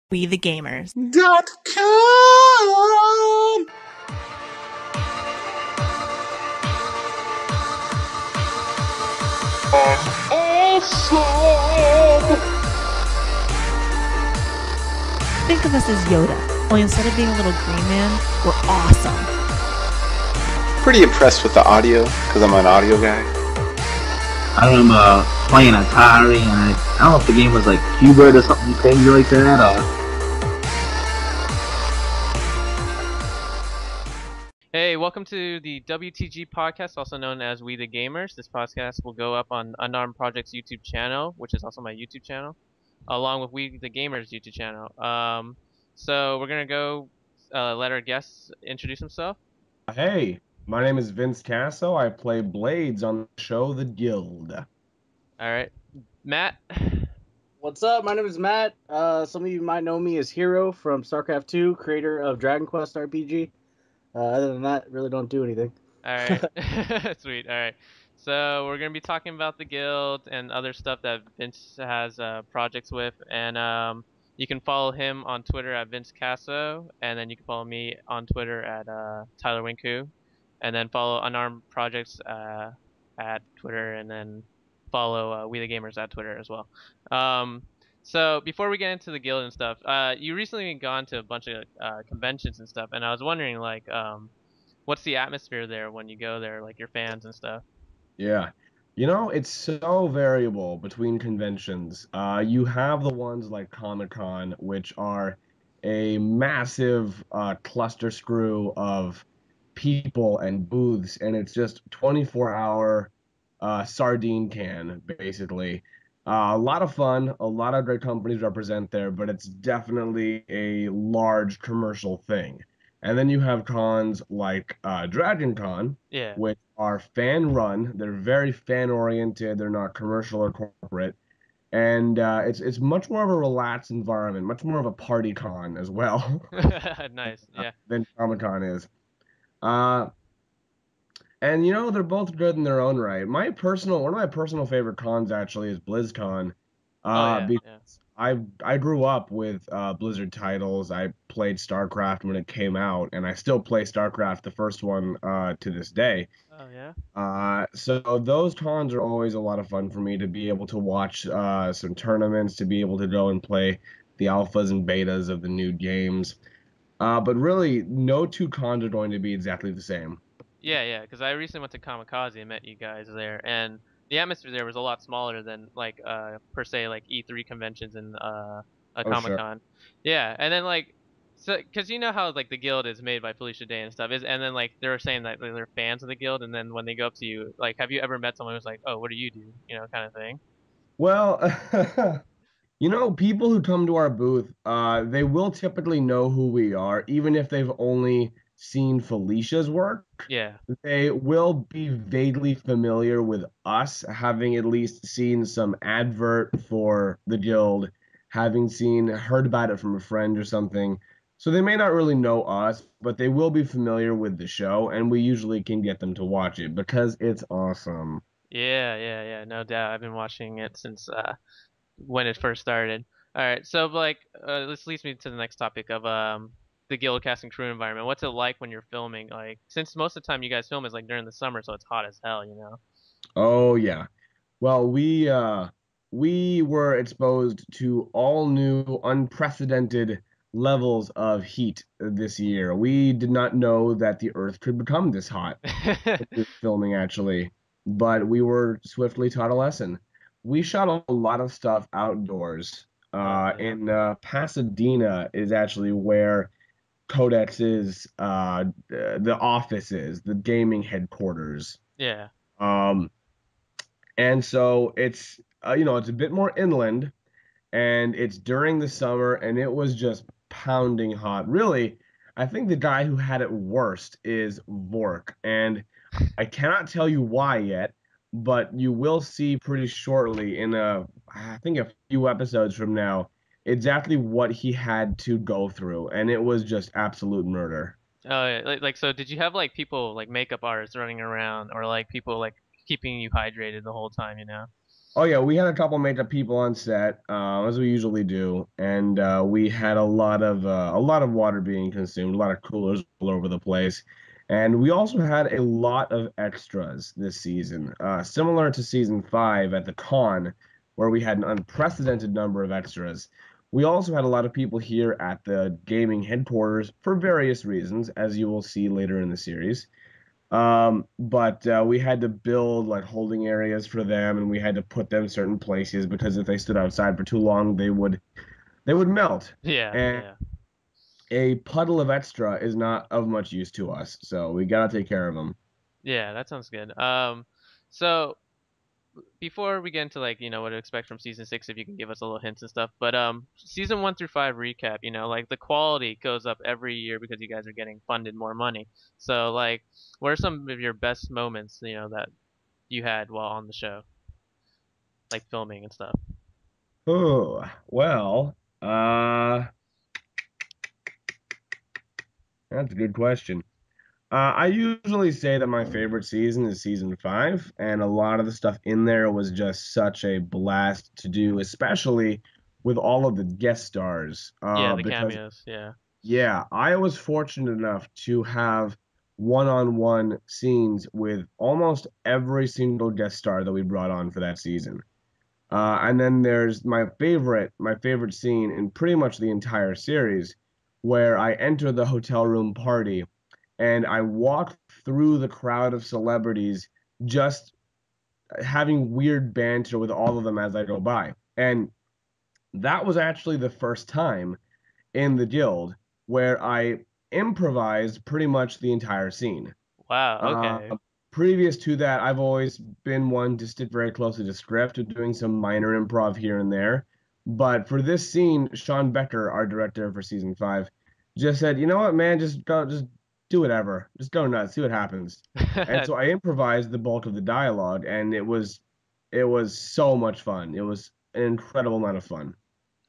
We the Gamers. .com. Awesome. Think of us as Yoda, only instead of being a little green man, we're awesome. Pretty impressed with the audio because I'm an audio guy. I remember playing Atari, and I don't know if the game was like Hubert or something crazy like that, or... Hey, welcome to the WTG podcast, also known as We the Gamers. This podcast will go up on Unarmed Project's YouTube channel, which is also my YouTube channel, along with We the Gamers YouTube channel. So we're gonna go let our guests introduce themselves. Hey, my name is Vince Caso. I play Bladezz on the show The Guild. All right, Matt. What's up? My name is Matt. Some of you might know me as Hero from StarCraft 2, creator of Dragon Quest RPG. Other than that, really don't do anything. All right, sweet. All right, so we're gonna be talking about the guild and other stuff that Vince has projects with, and you can follow him on Twitter at Vince Caso, and then you can follow me on Twitter at Tyler Winku, and then follow Unarmed Projects at Twitter, and then follow We the Gamers at Twitter as well. So before we get into the guild and stuff, you recently gone to a bunch of conventions and stuff, and I was wondering what's the atmosphere there when you go there, like your fans and stuff? Yeah. You know, it's so variable between conventions. You have the ones like Comic-Con, which are a massive cluster screw of people and booths, and it's just 24-hour sardine can, basically. A lot of fun, a lot of great companies represent there, but it's definitely a large commercial thing. And then you have cons like Dragon Con, Yeah. which are fan run. They're very fan oriented. They're not commercial or corporate, and it's much more of a relaxed environment, much more of a party con as well Nice. Yeah. than Comic Con is. Uh, and you know they're both good in their own right. One of my personal favorite cons actually is BlizzCon, Oh yeah. Yeah. because I grew up with Blizzard titles. I played StarCraft when it came out, and I still play StarCraft, the first one, to this day. Oh yeah. So those cons are always a lot of fun for me to be able to watch some tournaments, to be able to go and play the alphas and betas of the new games. But really, no two cons are going to be exactly the same. Yeah, yeah. Because I recently went to Kamikaze and met you guys there, and the atmosphere there was a lot smaller than per se like E3 conventions and a Oh, Comic sure. Con. Yeah, and then so because you know how like the guild is made by Felicia Day and stuff is, and then like they were saying that they're fans of the guild, and then when they go up to you, like, have you ever met someone who's like, oh, what do you do, kind of thing? Well, you know, people who come to our booth, they will typically know who we are, even if they've only seen Felicia's work. Yeah. They will be vaguely familiar with us, having at least seen some advert for the guild, heard about it from a friend or something. So they may not really know us, but they will be familiar with the show, and we usually can get them to watch it because it's awesome. Yeah, yeah, yeah, no doubt. I've been watching it since when it first started. All right, so this leads me to the next topic of the guild cast and crew environment. What's it like when you're filming? Like, since most of the time you guys film is like during the summer, so it's hot as hell, you know? Oh yeah. Well, we were exposed to all new, unprecedented levels of heat this year. We did not know that the Earth could become this hot with filming, actually, but we were swiftly taught a lesson. We shot a lot of stuff outdoors. Oh yeah. In Pasadena is actually where Codex's the office is, the gaming headquarters. Yeah. Um, and so it's a bit more inland, and it's during the summer, and it was just pounding hot. Really, I think the guy who had it worst is Vork, and I cannot tell you why yet, but you will see pretty shortly I think a few episodes from now, exactly what he had to go through, and it was just absolute murder. Oh yeah. So did you have like people like makeup artists running around, or like people like keeping you hydrated the whole time, you know? Oh yeah, we had a couple makeup people on set, as we usually do, and we had a lot of water being consumed, a lot of coolers all over the place, and we also had a lot of extras this season, similar to season 5 at the con, where we had an unprecedented number of extras. We also had a lot of people here at the gaming headquarters for various reasons, as you will see later in the series. But we had to build like holding areas for them, and we had to put them certain places because if they stood outside for too long, they would melt. Yeah, And yeah. a puddle of extra is not of much use to us, so we gotta take care of them. Yeah, that sounds good. So before we get into like, what to expect from season 6, if you can give us a little hints and stuff, but season 1 through 5 recap, like the quality goes up every year because you guys are getting funded more money. So like, what are some of your best moments, that you had while on the show, like filming and stuff? Oh, well, that's a good question. I usually say that my favorite season is season 5, and a lot of the stuff in there was just such a blast to do, especially with all of the guest stars. Yeah, the Because, cameos. Yeah. yeah, I was fortunate enough to have one-on-one scenes with almost every single guest star that we brought on for that season. And then there's my favorite scene in pretty much the entire series, where I enter the hotel room party and I walk through the crowd of celebrities, just having weird banter with all of them as I go by. And that was actually the first time in the guild where I improvised pretty much the entire scene. Wow. Uh, Okay. Previous to that, I've always been one to stick very closely to script, doing some minor improv here and there. But for this scene, Sean Becker, our director for season 5, just said, "You know what, man? Just do whatever. Just go nuts. See what happens." And so I improvised the bulk of the dialogue, and it was so much fun. It was an incredible amount of fun.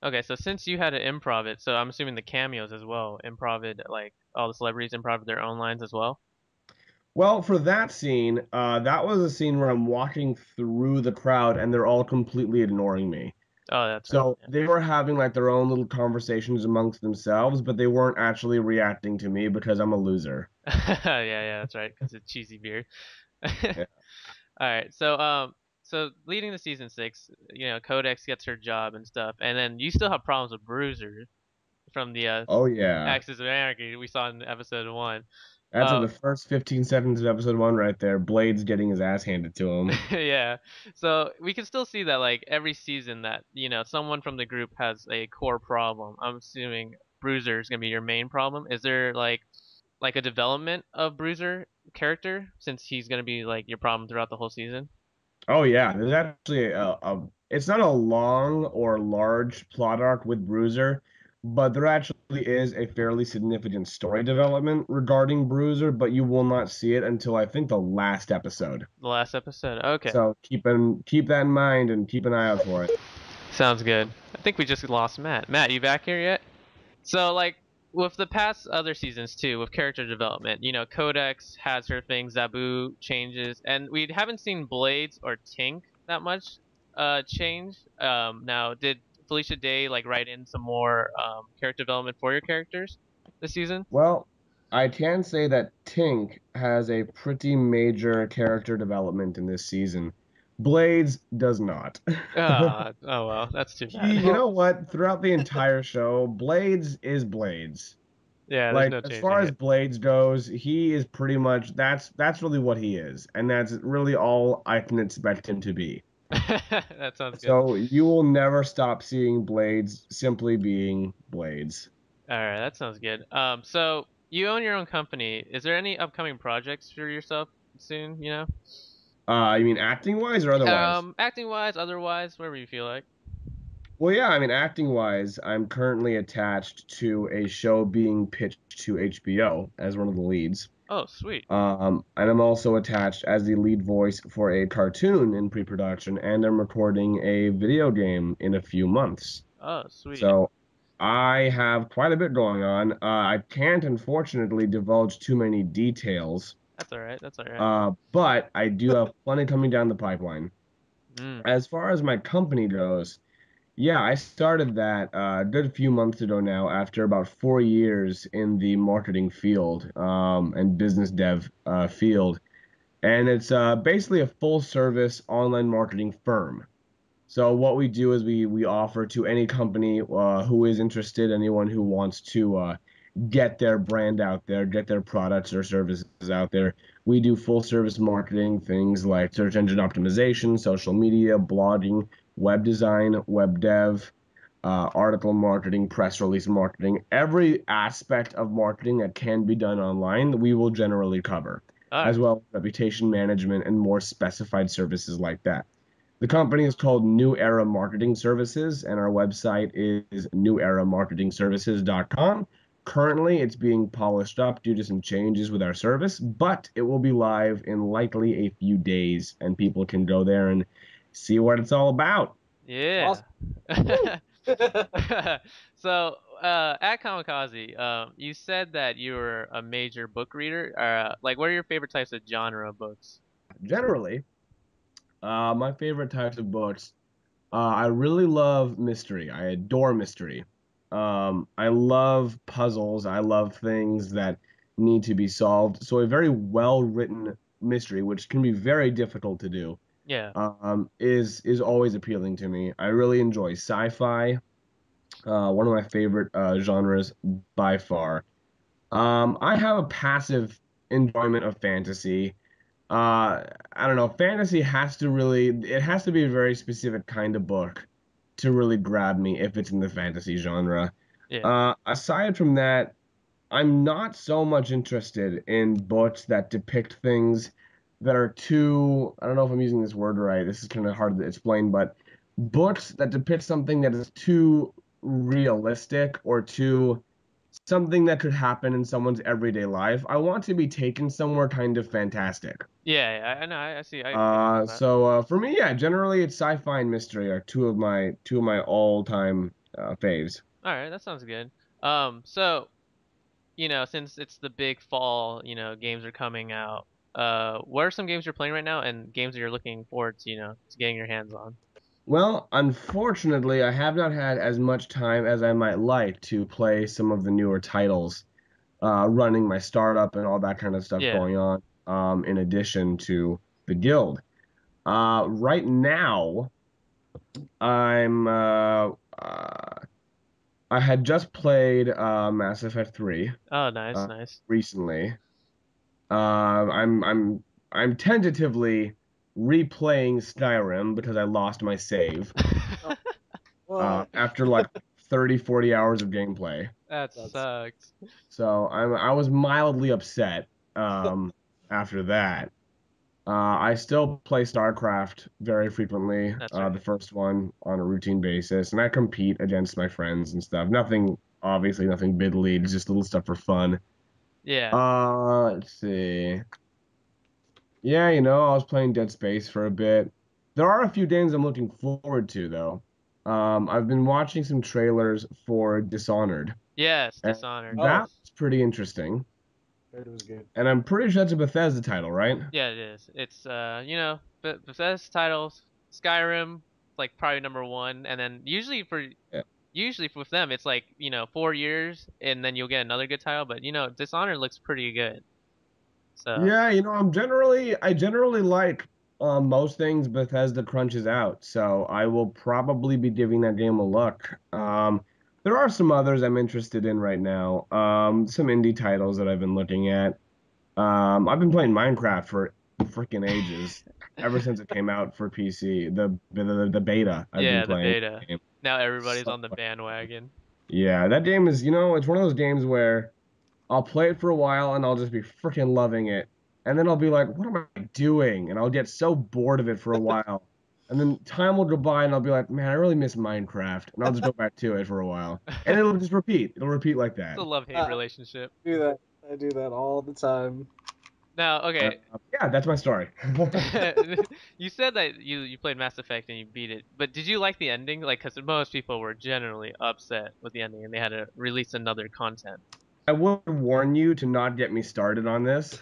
Okay, so since you had to improv it, so I'm assuming the cameos as well, improv it, like all the celebrities improv their own lines as well. Well, for that scene, that was a scene where I'm walking through the crowd and they're all completely ignoring me. Oh, that's right. So they were having like their own little conversations amongst themselves, but they weren't actually reacting to me because I'm a loser. Yeah, yeah, that's right. It's a cheesy beard. Yeah. All right, so leading to season 6, Codex gets her job and stuff, and then you still have problems with Bruiser from the Oh yeah. Axis of Anarchy we saw in episode 1. That's like the first 15 seconds of episode 1 right there. Blade's getting his ass handed to him. Yeah. So we can still see that like every season that, someone from the group has a core problem. I'm assuming Bruiser is gonna be your main problem. Is there like a development of Bruiser character since he's gonna be like your problem throughout the whole season? Oh yeah, there's actually it's not a long or large plot arc with Bruiser, but there actually is a fairly significant story development regarding Bruiser, but you will not see it until I think the last episode. The last episode. Okay. So keep that in mind and keep an eye out for it. Sounds good. I think we just lost Matt. Matt, you back here yet? So like with the past other seasons too, with character development, Codex has her thing, Zabu changes, and we haven't seen Bladezz or Tink that much change. Now did Felicia Day like write in some more character development for your characters this season? Well, I can say that Tink has a pretty major character development in this season. Blades does not. Oh well, that's too bad. You know what? Throughout the entire show, Blades is Blades. Yeah, there's Like no as changing far as it. Blades goes, he is pretty much that's really what he is, and that's really all I can expect him to be. That sounds good. So you will never stop seeing Blades simply being Blades. All right, that sounds good. So you own your own company. Is there any upcoming projects for yourself soon? You mean acting wise or otherwise? Acting wise, otherwise, wherever you feel like. Well, yeah, I mean, acting wise, I'm currently attached to a show being pitched to HBO as one of the leads. Oh, sweet. And I'm also attached as the lead voice for a cartoon in pre-production, and I'm recording a video game in a few months. Oh, sweet. So I have quite a bit going on. I can't, unfortunately, divulge too many details. That's all right. That's all right. But I do have plenty coming down the pipeline. Mm. As far as my company goes, yeah, I started that a good few months ago now after about 4 years in the marketing field and business dev field. And it's basically a full service online marketing firm. So what we do is we offer to any company who is interested, anyone who wants to get their brand out there, get their products or services out there. We do full service marketing, things like search engine optimization, social media, blogging, web design, web dev, article marketing, press release marketing. Every aspect of marketing that can be done online, we will generally cover, All as right. well as reputation management and more specified services like that. The company is called New Era Marketing Services, and our website is neweramarketingservices.com. Currently, it's being polished up due to some changes with our service, but it will be live in likely a few days, and people can go there and see what it's all about. Yeah. Awesome. So, at Kamikaze, you said that you were a major book reader. Like, what are your favorite types of genre of books? Generally, my favorite types of books, I really love mystery. I adore mystery. I love puzzles. I love things that need to be solved. So a very well-written mystery, which can be very difficult to do, Yeah. is always appealing to me. I really enjoy sci-fi, one of my favorite genres by far. I have a passive enjoyment of fantasy. I don't know. Fantasy it has to be a very specific kind of book to really grab me if it's in the fantasy genre. Yeah. Aside from that, I'm not so much interested in books that depict things that are too, I don't know if I'm using this word right. This is kind of hard to explain, but books that depict something that is too realistic or too something that could happen in someone's everyday life. I want to be taken somewhere kind of fantastic. Yeah. I know. I see. I get that. For me, yeah, generally it's sci-fi and mystery are two of my all-time faves. All right. That sounds good. So, since it's the big fall, games are coming out. What are some games you're playing right now, and games that you're looking forward to, to getting your hands on? Well, unfortunately, I have not had as much time as I might like to play some of the newer titles, running my startup and all that kind of stuff Yeah. going on, in addition to the guild. Right now, I'm I had just played Mass Effect 3 Oh, nice, uh, nice. recently. I'm tentatively replaying Skyrim because I lost my save What? after like 30, 40 hours of gameplay. That That's sucks. So I was mildly upset after that. I still play StarCraft very frequently, That's right. the first one on a routine basis, and I compete against my friends and stuff. Obviously nothing big leagues, just little stuff for fun. Yeah. Let's see. Yeah, I was playing Dead Space for a bit. There are a few games I'm looking forward to, though. I've been watching some trailers for Dishonored, Yes, and Dishonored. oh, that's pretty interesting. it was good. And I'm pretty sure it's a Bethesda title, right? Yeah, it is. It's Bethesda titles, Skyrim, like probably number one, and then Yeah. usually with them it's like 4 years, and then you'll get another good title. But Dishonored looks pretty good. So Yeah, I generally like most things Bethesda crunches out, so I will probably be giving that game a look. There are some others I'm interested in right now. Some indie titles that I've been looking at. I've been playing Minecraft for freaking ages, ever since it came out for PC. The beta I've been yeah, the playing. beta. The game. Now everybody's So, on the bandwagon. yeah, that game is, it's one of those games where I'll play it for a while and I'll just be freaking loving it. And then I'll be like, what am I doing? And I'll get so bored of it for a while. And then time will go by and I'll be like, man, I really miss Minecraft. And I'll just go back to it for a while. And it'll just repeat. It'll repeat like It's that. a love-hate I relationship. do that. I do that all the time. Now, Uh, okay, yeah, that's my story. you said that you played Mass Effect and you beat it, but did you like the ending? Like, because most people were generally upset with the ending, and they had to release another content. I would warn you to not get me started on this.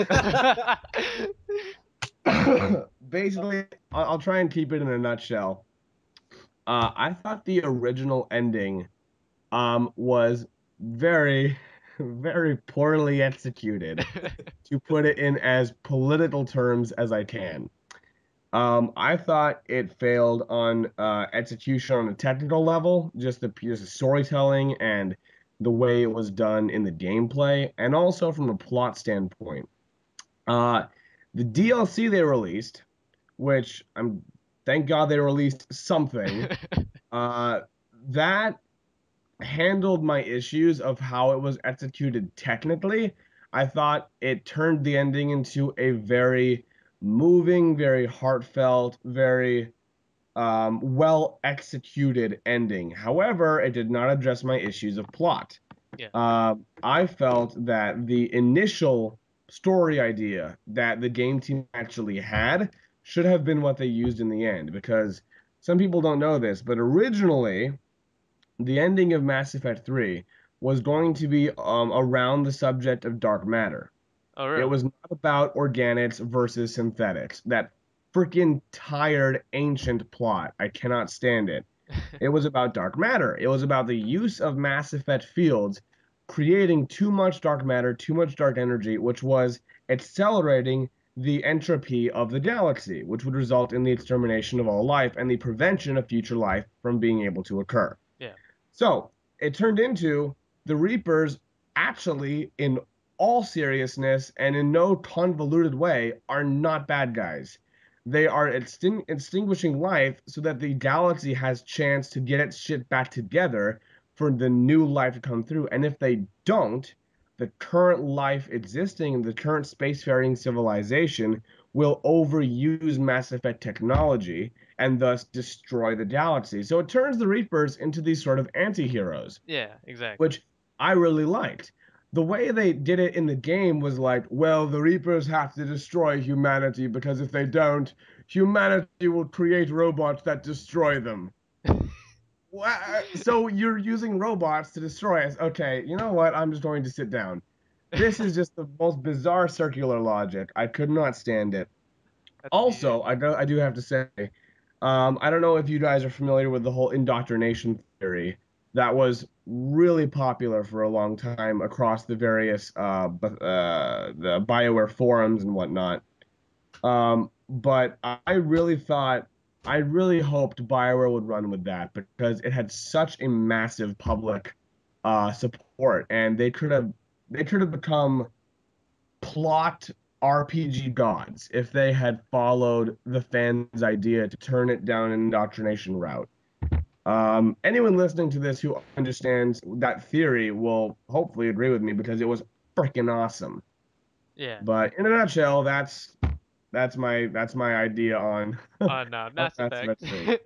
basically, I'll try and keep it in a nutshell. I thought the original ending was very, very poorly executed, to put it in as political terms as I can. I thought it failed on execution on a technical level, just the storytelling and the way it was done in the gameplay, and also from a plot standpoint. Uh, the DLC they released, which thank God they released something, uh, that handled my issues of how it was executed technically. I thought it turned the ending into a very moving, very heartfelt, very well executed ending. However, it did not address my issues of plot. Yeah. I felt that the initial story idea that the game team actually had should have been what they used in the end, because some people don't know this, but originally the ending of Mass Effect 3 was going to be around the subject of dark matter. Oh, It really? was not about organics versus synthetics. That freaking tired ancient plot. I cannot stand it. It was about dark matter. It was about the use of Mass Effect fields creating too much dark matter, too much dark energy, which was accelerating the entropy of the galaxy, which would result in the extermination of all life and the prevention of future life from being able to occur. Yeah. So it turned into the Reapers actually, in all seriousness and in no convoluted way, are not bad guys. They are extinguishing life so that the galaxy has chance to get its shit back together for the new life to come through. And if they don't, the current life existing, the current spacefaring civilization will overuse Mass Effect technology and thus destroy the galaxy. So it turns the Reapers into these sort of anti-heroes, Yeah, exactly. which I really liked. The way they did it in the game was like, well, the Reapers have to destroy humanity because if they don't, humanity will create robots that destroy them. So you're using robots to destroy us. Okay, you know what? I'm just going to sit down. This is just the most bizarre circular logic. I could not stand it. That's weird. Also, I do have to say, I don't know if you guys are familiar with the whole indoctrination theory that was really popular for a long time across the various the BioWare forums and whatnot. But I really hoped BioWare would run with that because it had such a massive public support, and they could have become plot RPG gods if they had followed the fans' idea to turn it down an indoctrination route. Anyone listening to this who understands that theory will hopefully agree with me because it was freaking awesome. Yeah. But in a nutshell, that's my idea on Oh no, on Mass Mass Effect. Effect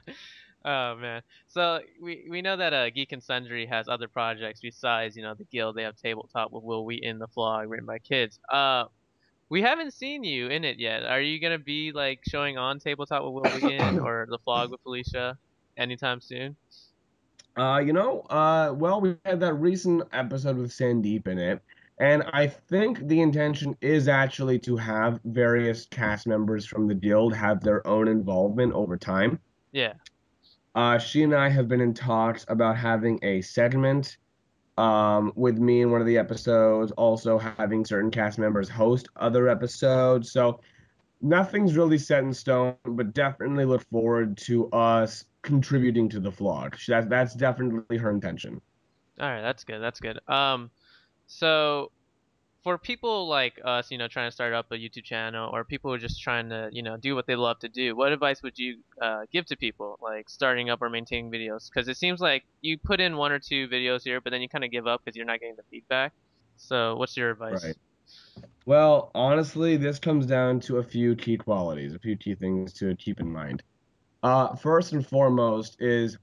3. Oh man. So we know that Geek and Sundry has other projects besides, the Guild. They have Tabletop with Will Wheaton, The Flaw, written by kids. We haven't seen you in it yet. Are you gonna be like showing on Tabletop with Will Wheaton or The Flog with Felicia anytime soon? Well, we had that recent episode with Sandeep in it, and I think the intention is actually to have various cast members from the guild have their own involvement over time. Yeah. She and I have been in talks about having a segment with me in one of the episodes, also having certain cast members host other episodes. So nothing's really set in stone, but definitely look forward to us contributing to the vlog. That's definitely her intention. All right, that's good. That's good. So for people like us, trying to start up a YouTube channel, or people who are just trying to, do what they love to do, what advice would you give to people like starting up or maintaining videos? Because it seems like you put in one or two videos here, but then you kind of give up because you're not getting the feedback. So what's your advice? Right. Well, honestly, this comes down to a few key qualities, a few key things to keep in mind. First and foremost is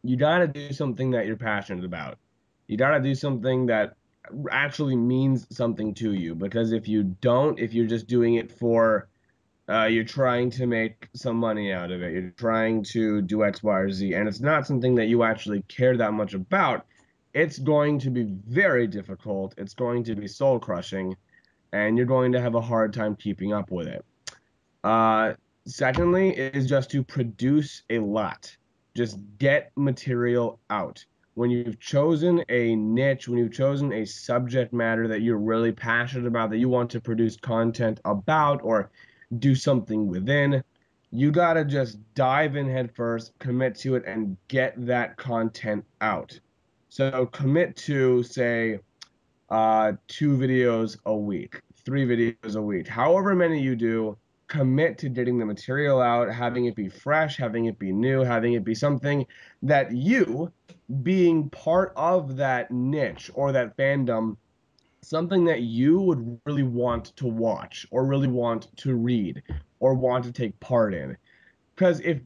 you gotta do something that you're passionate about. You gotta do something that actually means something to you. Because if you don't, if you're just doing it for, you're trying to make some money out of it, you're trying to do X, Y, or Z, and it's not something that you actually care that much about, it's going to be very difficult. It's going to be soul crushing, and you're going to have a hard time keeping up with it. Secondly, is just to produce a lot. Just get material out. When you've chosen a niche, when you've chosen a subject matter that you're really passionate about, that you want to produce content about or do something within, you gotta just dive in head first, commit to it, and get that content out. So commit to, say, 2 videos a week, 3 videos a week, however many you do. Commit to getting the material out, having it be fresh, having it be new, having it be something that you, being part of that niche or that fandom, something that you would really want to watch or really want to read or want to take part in. Because if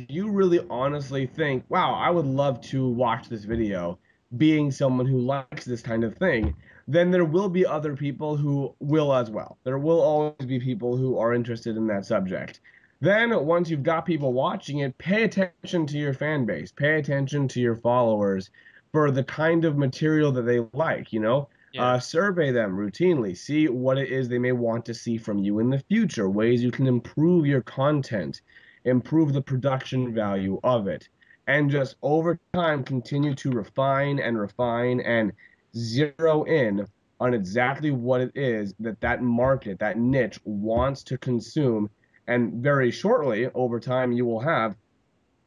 you really honestly think, wow, I would love to watch this video, being someone who likes this kind of thing, then there will be other people who will as well. There will always be people who are interested in that subject. Then once you've got people watching it, pay attention to your fan base, pay attention to your followers for the kind of material that they like, you know? Yeah. Survey them routinely, see what it is they may want to see from you in the future, ways you can improve your content, improve the production value of it, and just over time continue to refine and zero in on exactly what it is that that market, that niche wants to consume. And very shortly, over time, you will have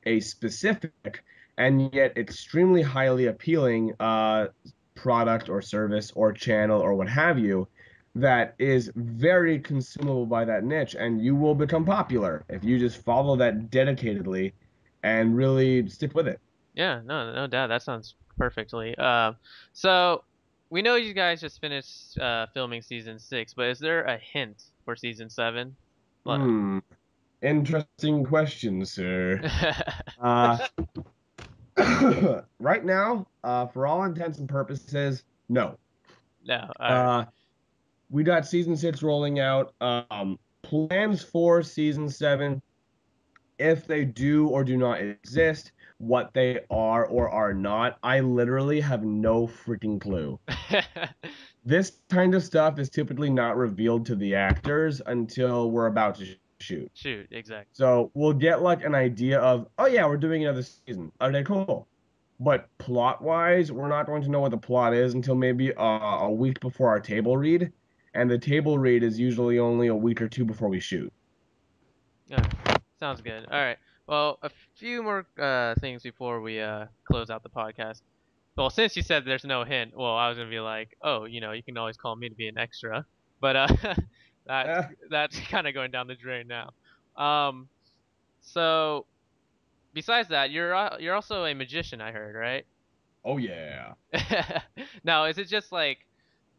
a specific and yet extremely highly appealing product or service or channel or what have you that is very consumable by that niche, and you will become popular if you just follow that dedicatedly and really stick with it. Yeah, no doubt. That sounds perfectly. So we know you guys just finished filming season 6, but is there a hint for season 7? What? Hmm. Interesting question, sir. Uh, right now, for all intents and purposes, no. No. All right. Uh, we got season 6 rolling out. Plans for season 7, if they do or do not exist, what they are or are not, I literally have no freaking clue. This kind of stuff is typically not revealed to the actors until we're about to shoot. Shoot, exactly. So we'll get like an idea of, oh yeah, we're doing another season. Okay, cool. But plot-wise, we're not going to know what the plot is until maybe a week before our table read, and the table read is usually only a week or two before we shoot. Sounds good. All right. Well, a few more things before we close out the podcast. Well, since you said there's no hint, well, I was gonna be like, oh, you can always call me to be an extra, but that's kind of going down the drain now. So besides that, you're also a magician, I heard, right? Oh yeah. Now, is it just like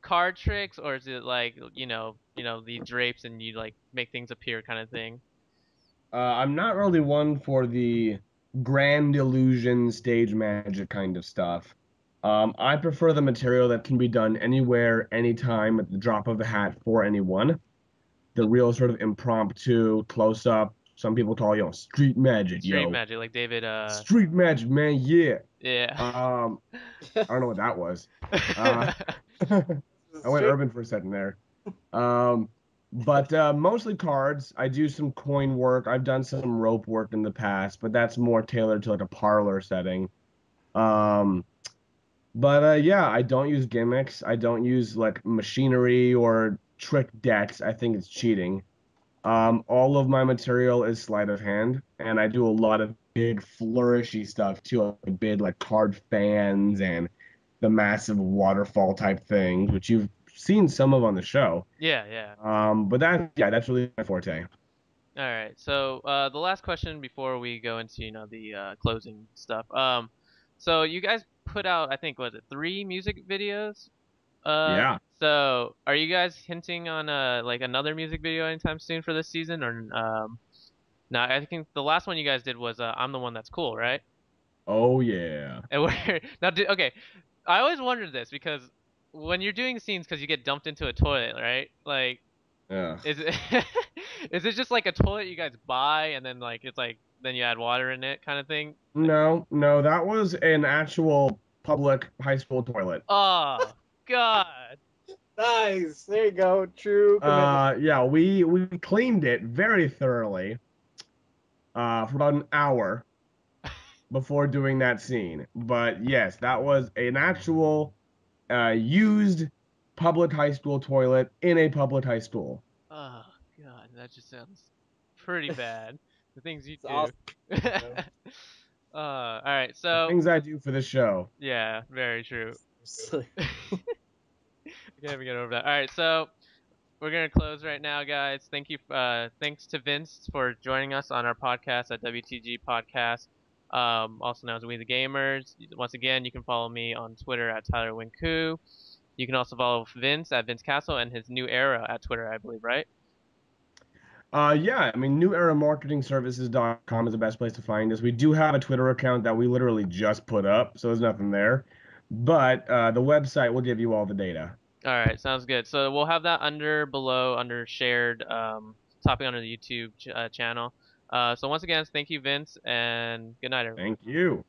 card tricks, or is it like the drapes and you like make things appear kind of thing? I'm not really one for the grand illusion, stage magic kind of stuff. I prefer the material that can be done anywhere, anytime, at the drop of a hat for anyone. The real sort of impromptu, close up. Some people call, street magic, Street magic, like David. Street magic, man, yeah. Yeah. I don't know what that was. I went urban for a second there. But mostly cards. I do some coin work. I've done some rope work in the past, but that's more tailored to like a parlor setting. But yeah, I don't use gimmicks. I don't use like machinery or trick decks. I think it's cheating. All of my material is sleight of hand, and I do a lot of big flourishy stuff too, like big like card fans and the massive waterfall type things, which you've seen some of on the show. Yeah. But that's really my forte. All right. So the last question before we go into the closing stuff. So you guys put out, I think, was it 3 music videos? Yeah. So are you guys hinting on like another music video anytime soon for this season, or no? I think the last one you guys did was "I'm the One That's Cool," right? Oh yeah. And where now? Okay, I always wondered this because when you're doing scenes, because you get dumped into a toilet, right? Like, Yeah. is it is it just like a toilet you guys buy and then like it's like then you add water in it kind of thing? No, that was an actual public high school toilet. Oh God. Nice. There you go. True commitment. Yeah, we cleaned it very thoroughly for about an hour before doing that scene. But yes, that was an actual used public high school toilet in a public high school. Oh god, that just sounds pretty bad. The things you It's do. awesome. All right, The so things I do for this show. yeah, very true. Seriously. I can't even get over that. All right, so we're gonna close right now, guys. Thank you. Thanks to Vince for joining us on our podcast at WTG Podcast, also known as We the Gamers. Once again, you can follow me on Twitter at Tyler Winku. You can also follow Vince at Vince Caso and his New Era at Twitter, I believe, right? Yeah, I mean, neweramarketingservices.com is the best place to find us. We do have a Twitter account that we literally just put up, so there's nothing there. But the website will give you all the data. All right, sounds good. So we'll have that under shared topic under the YouTube channel. So once again, thank you, Vince, and good night, everyone. Thank you.